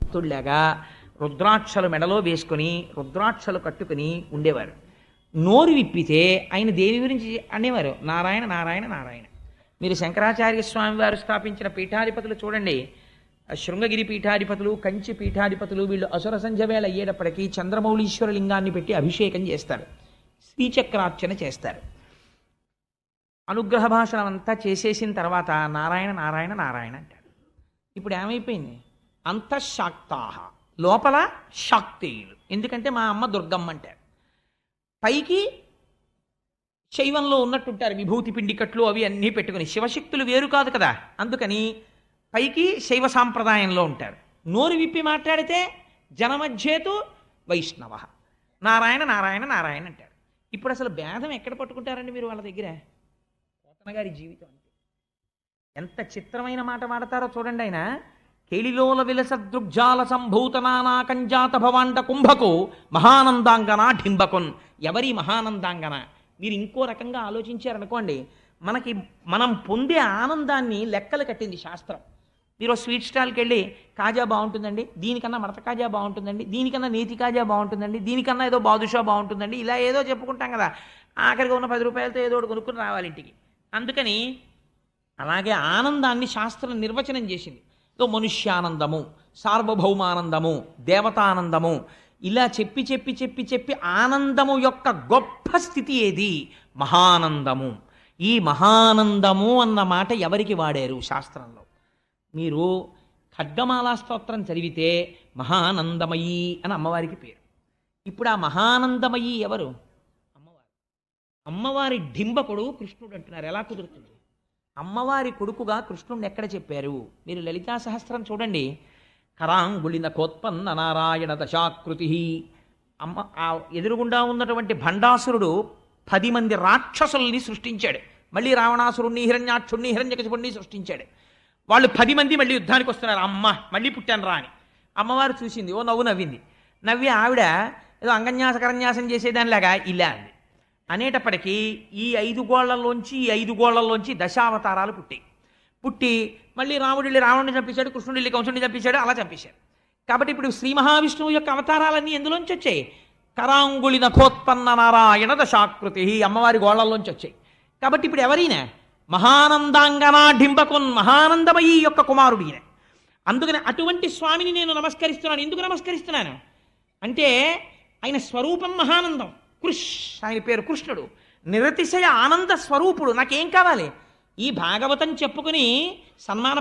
భక్తుల్లాగా రుద్రాక్షలు మెడలో వేసుకుని రుద్రాక్షలు కట్టుకుని ఉండేవారు. నోరు విప్పితే ఆయన దేవి గురించి అనేవారు, నారాయణ నారాయణ నారాయణ. మీరు శంకరాచార్య స్వామి వారు స్థాపించిన పీఠాధిపతులు చూడండి, శృంగగిరి పీఠాధిపతులు, కంచి పీఠాధిపతులు, వీళ్ళు అసుర సంధ్య వేళ అయ్యేటప్పటికీ చంద్రమౌళీశ్వర లింగాన్ని పెట్టి అభిషేకం చేస్తారు, శ్రీచక్రార్చన చేస్తారు. అనుగ్రహ భాషణం అంతా చేసేసిన తర్వాత నారాయణ నారాయణ నారాయణ అంటారు. ఇప్పుడు ఏమైపోయింది? అంతఃశాక్తాహ, లోపల శాక్తేయులు. ఎందుకంటే మా అమ్మ దుర్గమ్మ అంటారు. పైకి శైవంలో ఉన్నట్టుంటారు, విభూతి పిండికట్లు అవి అన్నీ పెట్టుకుని. శివశక్తులు వేరు కాదు కదా, అందుకని పైకి శైవ సాంప్రదాయంలో ఉంటారు. నోరు విప్పి మాట్లాడితే జనమధ్యేతు వైష్ణవ, నారాయణ నారాయణ నారాయణ అంటారు. ఇప్పుడు అసలు భేదం ఎక్కడ పట్టుకుంటారండి మీరు వాళ్ళ దగ్గర? పోతన గారి జీవితం అంతే. ఎంత చిత్రమైన మాట వాడతారో చూడండి. ఆయన కేళిలోల విలస దృగ్జాల సంభూతనానా కంజాత భవాండ కుంభకు మహానందాంగన ఢింబకున్. ఎవరి మహానందాంగన? మీరు ఇంకో రకంగా ఆలోచించారనుకోండి, మనం పొందే ఆనందాన్ని లెక్కలు కట్టింది శాస్త్రం. మీరు స్వీట్ స్టాల్కి వెళ్ళి కాజా బాగుంటుందండి, దీనికన్నా మడత కాజా బాగుంటుందండి, దీనికన్నా నేతి కాజా బాగుంటుందండి, దీనికన్నా ఏదో బాదుషా బాగుంటుందండి, ఇలా ఏదో చెప్పుకుంటాం కదా. ఆఖరిగా ఉన్న 10 రూపాయలతో ఏదో ఒకటి కొనుక్కుని రావాలి ఇంటికి. అందుకని అలాగే ఆనందాన్ని శాస్త్రం నిర్వచనం చేసింది. మనుష్యానందము, సార్వభౌమానందము, దేవతానందము, ఇలా చెప్పి చెప్పి చెప్పి చెప్పి ఆనందము యొక్క గొప్ప స్థితి ఏది? మహానందము. ఈ మహానందము అన్న మాట ఎవరికి వాడారు శాస్త్రంలో? మీరు ఖడ్గమాలా స్తోత్రం చదివితే మహానందమయీ అని అమ్మవారికి పేరు. ఇప్పుడు ఆ మహానందమయీ ఎవరు? అమ్మవారు. అమ్మవారి డింబకుడు కృష్ణుడు అంటున్నారు. ఎలా కుదురుతుంది? అమ్మవారి కొడుకుగా కృష్ణుడిని ఎక్కడ చెప్పారు? మీరు లలితా సహస్రం చూడండి. కరాంగుళిన కోత్పన్న నారాయణ దశాకృతి. ఎదురుగుండా ఉన్నటువంటి భండాసురుడు 10 మంది రాక్షసుల్ని సృష్టించాడు. మళ్ళీ రావణాసురుణ్ణి, హిరణ్యాక్షుణ్ణి, హిరణ్యకశిపుణ్ణి సృష్టించాడు. వాళ్ళు 10 మంది మళ్ళీ యుద్ధానికి వస్తున్నారు. అమ్మ మళ్ళీ పుట్టాను రా అని అమ్మవారు చూసింది, ఓ నవ్వు నవ్వింది. నవ్వి ఆవిడ ఏదో అంగన్యాసకరన్యాసం చేసేదానిలాగా ఇలా అంది. అనేటప్పటికీ ఈ 5 గోళ్లలోంచి దశావతారాలు పుట్టి మళ్ళీ రాముడు వెళ్ళి రావణుని చంపేశాడు, కృష్ణుడు వెళ్ళి కంసుడిని చంపేశాడు, అలా చంపేశాడు. కాబట్టి ఇప్పుడు శ్రీ మహావిష్ణువు యొక్క అవతారాలన్నీ ఎందులోంచి వచ్చాయి? కరాంగుళి నఖోత్పన్న నారాయణ దశాకృతి, అమ్మవారి గోళ్లలోంచి వచ్చాయి. కాబట్టి ఇప్పుడు ఎవరైనా మహానందాంగనా డింబకున్, మహానందమయీ యొక్క కుమారుడు ఈయన. అందుకని అటువంటి స్వామిని నేను నమస్కరిస్తున్నాను. ఎందుకు నమస్కరిస్తున్నాను అంటే ఆయన స్వరూపం మహానందం. ఆయన పేరు కృష్ణుడు, నిరతిశయ ఆనంద స్వరూపుడు. నాకేం కావాలి? ఈ భాగవతం చెప్పుకుని సన్మాన